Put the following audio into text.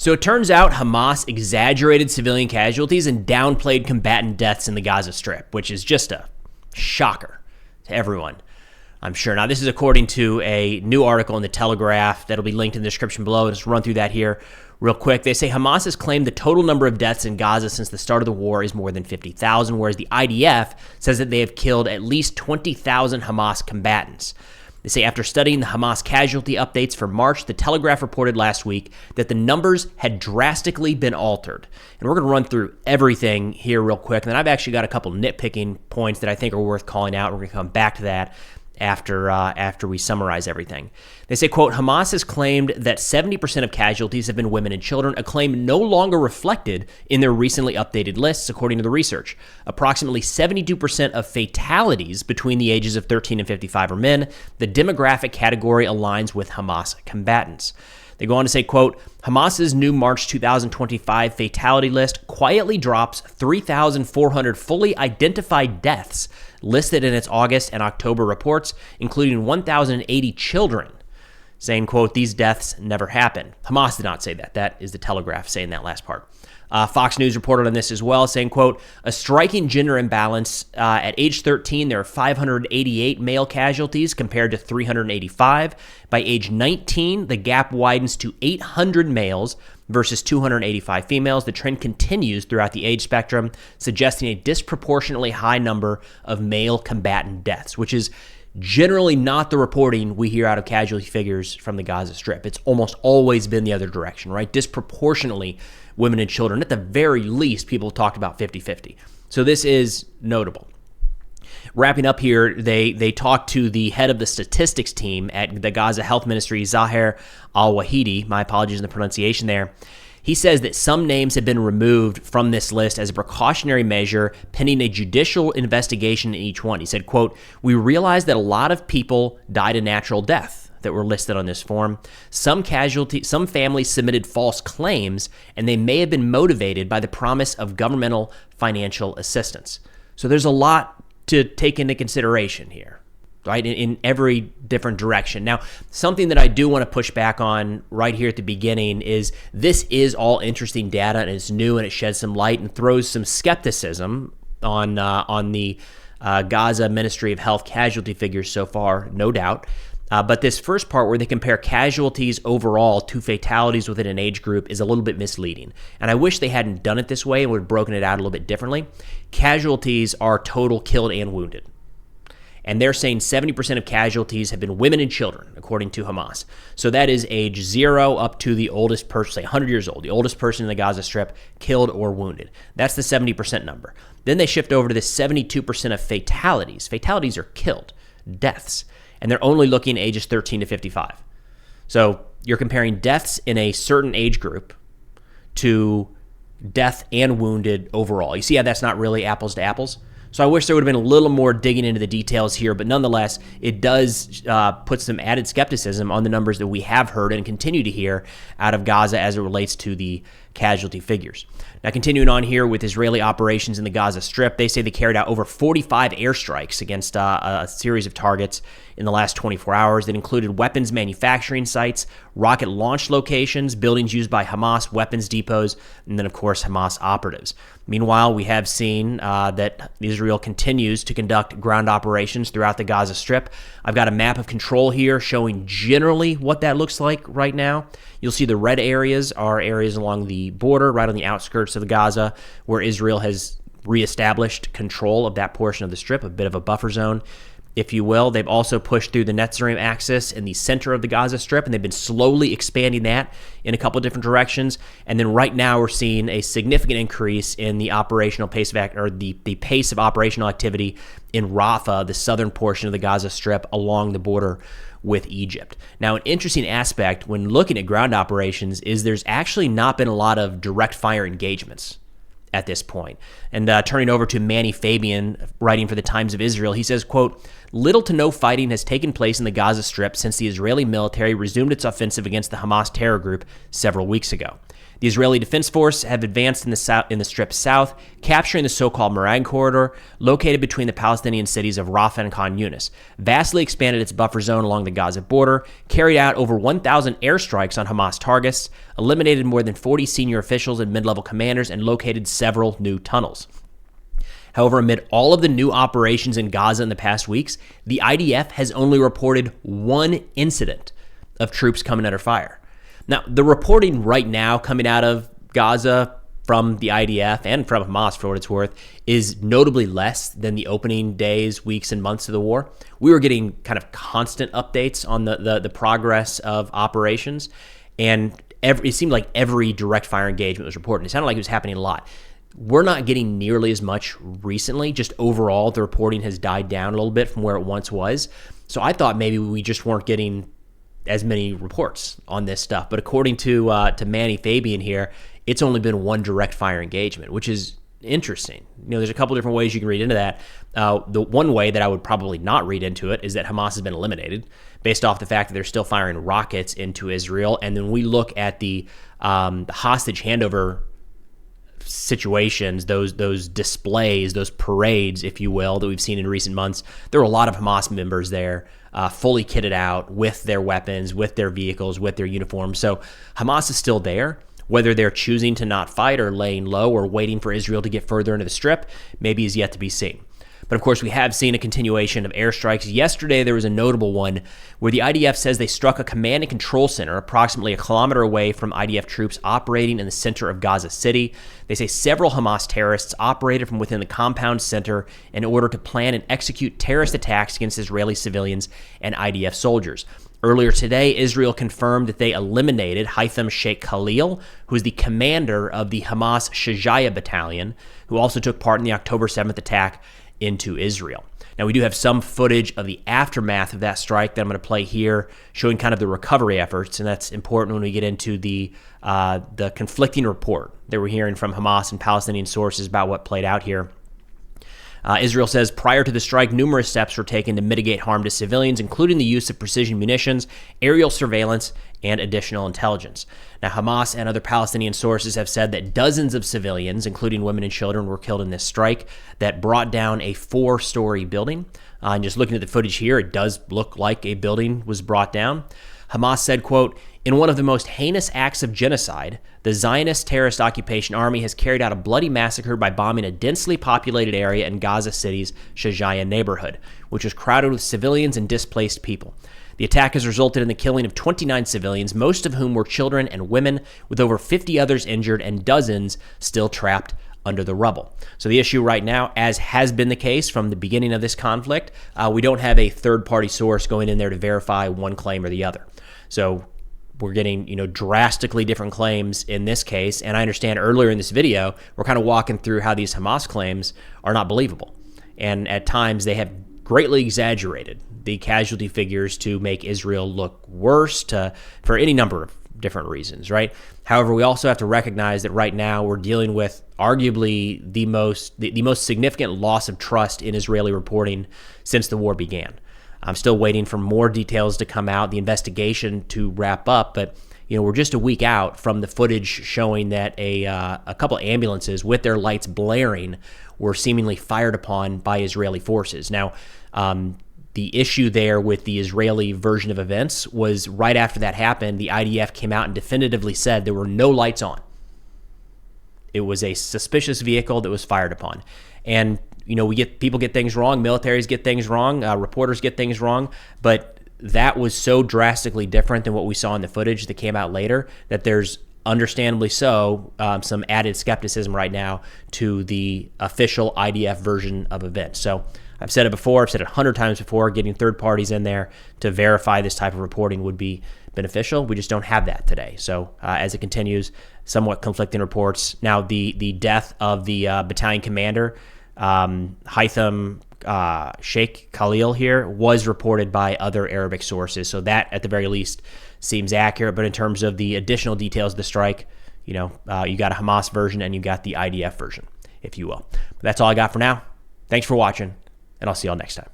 So it turns out Hamas exaggerated civilian casualties and downplayed combatant deaths in the Gaza Strip, which is just a shocker to everyone, I'm sure. Now, this is according to a new article in the Telegraph that'll be linked in the description below. Let's run through that here real quick. They say Hamas has claimed the total number of deaths in Gaza since the start of the war is more than 50,000, whereas the IDF says that they have killed at least 20,000 Hamas combatants. They say after studying the Hamas casualty updates for March, the Telegraph reported last week that the numbers had drastically been altered. And we're going to run through everything here real quick. And then I've actually got a couple nitpicking points that I think are worth calling out. We're going to come back to that after we summarize everything. They say, quote, Hamas has claimed that 70% of casualties have been women and children, a claim no longer reflected in their recently updated lists, according to the research. Approximately 72% of fatalities between the ages of 13 and 55 are men. The demographic category aligns with Hamas combatants. They go on to say, quote, Hamas's new March 2025 fatality list quietly drops 3,400 fully identified deaths listed in its August and October reports, including 1,080 children, saying, quote, these deaths never happened. Hamas did not say that. That is the Telegraph saying that last part. Fox News reported on this as well, saying, quote, a striking gender imbalance. At age 13, there are 588 male casualties compared to 385. By age 19, the gap widens to 800 males versus 285 females. The trend continues throughout the age spectrum, suggesting a disproportionately high number of male combatant deaths, which is generally not the reporting we hear out of casualty figures from the Gaza Strip. It's almost always been the other direction, right? Disproportionately women and children. At the very least, people talked about 50-50. So this is notable. Wrapping up here, they talked to the head of the statistics team at the Gaza Health Ministry, Zahir al-Wahidi. My apologies in the pronunciation there. He says that some names have been removed from this list as a precautionary measure pending a judicial investigation in each one. He said, quote, we realize that a lot of people died a natural death that were listed on this form. Some families submitted false claims, and they may have been motivated by the promise of governmental financial assistance. So there's a lot to take into consideration here, right, in every different direction. Now, something that I do want to push back on right here at the beginning is this is all interesting data, and it's new, and it sheds some light and throws some skepticism on the Gaza Ministry of Health casualty figures so far, no doubt. But this first part where they compare casualties overall to fatalities within an age group is a little bit misleading. And I wish they hadn't done it this way and would have broken it out a little bit differently. Casualties are total killed and wounded. And they're saying 70% of casualties have been women and children, according to Hamas. So that is age 0 up to the oldest person, say 100 years old, the oldest person in the Gaza Strip, killed or wounded. That's the 70% number. Then they shift over to the 72% of fatalities. Fatalities are killed, deaths. And they're only looking ages 13 to 55. So you're comparing deaths in a certain age group to death and wounded overall. You see how that's not really apples to apples? So I wish there would have been a little more digging into the details here, but nonetheless, it does put some added skepticism on the numbers that we have heard and continue to hear out of Gaza as it relates to the casualty figures. Now, continuing on here with Israeli operations in the Gaza Strip, they say they carried out over 45 airstrikes against a series of targets in the last 24 hours that included weapons manufacturing sites, rocket launch locations, buildings used by Hamas, weapons depots, and then, of course, Hamas operatives. Meanwhile, we have seen that Israel continues to conduct ground operations throughout the Gaza Strip. I've got a map of control here showing generally what that looks like right now. You'll see the red areas are areas along the border, right on the outskirts of Gaza, where Israel has reestablished control of that portion of the strip, a bit of a buffer zone, if you will. They've also pushed through the Netzarim axis in the center of the Gaza Strip, and they've been slowly expanding that in a couple of different directions. And then right now we're seeing a significant increase in the operational pace of the pace of operational activity in Rafah, the southern portion of the Gaza Strip, along the border with Egypt. Now, an interesting aspect when looking at ground operations is there's actually not been a lot of direct fire engagements at this point. And turning over to Manny Fabian, writing for the Times of Israel, he says, quote, little to no fighting has taken place in the Gaza Strip since the Israeli military resumed its offensive against the Hamas terror group several weeks ago. The Israeli Defense Force have advanced in the Strip south, capturing the so-called Meringue Corridor, located between the Palestinian cities of Rafah and Khan Yunis, vastly expanded its buffer zone along the Gaza border, carried out over 1,000 airstrikes on Hamas targets, eliminated more than 40 senior officials and mid-level commanders, and located several new tunnels. However, amid all of the new operations in Gaza in the past weeks, the IDF has only reported one incident of troops coming under fire. Now, the reporting right now coming out of Gaza from the IDF and from Hamas, for what it's worth, is notably less than the opening days, weeks, and months of the war. We were getting kind of constant updates on the progress of operations, and it seemed like every direct fire engagement was reported. It sounded like it was happening a lot. We're not getting nearly as much recently. Just overall, the reporting has died down a little bit from where it once was. So I thought maybe we just weren't getting as many reports on this stuff. But according to Manny Fabian here, it's only been one direct fire engagement, which is interesting. There's a couple different ways you can read into that. The one way that I would probably not read into it is that Hamas has been eliminated based off the fact that they're still firing rockets into Israel. And then we look at the hostage handover situations, those displays, those parades, if you will, that we've seen in recent months. There were a lot of Hamas members there, fully kitted out with their weapons, with their vehicles, with their uniforms. So Hamas is still there. Whether they're choosing to not fight or laying low or waiting for Israel to get further into the Strip, maybe is yet to be seen. But of course, we have seen a continuation of airstrikes. Yesterday, there was a notable one where the IDF says they struck a command and control center approximately a kilometer away from IDF troops operating in the center of Gaza City. They say several Hamas terrorists operated from within the compound center in order to plan and execute terrorist attacks against Israeli civilians and IDF soldiers. Earlier today, Israel confirmed that they eliminated Haitham Sheikh Khalil, who is the commander of the Hamas Shajaya battalion, who also took part in the October 7th attack into Israel. Now, we do have some footage of the aftermath of that strike that I'm going to play here, showing kind of the recovery efforts, and that's important when we get into the conflicting report that we're hearing from Hamas and Palestinian sources about what played out here. Israel says prior to the strike, numerous steps were taken to mitigate harm to civilians, including the use of precision munitions, aerial surveillance, and additional intelligence. Now, Hamas and other Palestinian sources have said that dozens of civilians, including women and children, were killed in this strike that brought down a 4-story building. And just looking at the footage here, it does look like a building was brought down. Hamas said, quote, "In one of the most heinous acts of genocide, the Zionist terrorist occupation army has carried out a bloody massacre by bombing a densely populated area in Gaza City's Shajaya neighborhood, which was crowded with civilians and displaced people. The attack has resulted in the killing of 29 civilians, most of whom were children and women, with over 50 others injured and dozens still trapped under the rubble." So the issue right now, as has been the case from the beginning of this conflict, we don't have a third-party source going in there to verify one claim or the other. So we're getting, drastically different claims in this case. And I understand earlier in this video, we're kind of walking through how these Hamas claims are not believable. And at times they have greatly exaggerated the casualty figures to make Israel look worse for any number of different reasons, right? However, we also have to recognize that right now we're dealing with arguably the most significant loss of trust in Israeli reporting since the war began. I'm still waiting for more details to come out, the investigation to wrap up, but we're just a week out from the footage showing that a couple ambulances with their lights blaring were seemingly fired upon by Israeli forces. Now, the issue there with the Israeli version of events was right after that happened, the IDF came out and definitively said there were no lights on. It was a suspicious vehicle that was fired upon. And people get things wrong, militaries get things wrong, reporters get things wrong, but that was so drastically different than what we saw in the footage that came out later that there's understandably so some added skepticism right now to the official IDF version of events. So I've said it before, I've said it 100 times before, getting third parties in there to verify this type of reporting would be beneficial. We just don't have that today. So as it continues, somewhat conflicting reports. Now, the death of the battalion commander, Haitham Sheikh Khalil here, was reported by other Arabic sources. So that, at the very least, seems accurate. But in terms of the additional details of the strike, you got a Hamas version and you got the IDF version, if you will. But that's all I got for now. Thanks for watching, and I'll see y'all next time.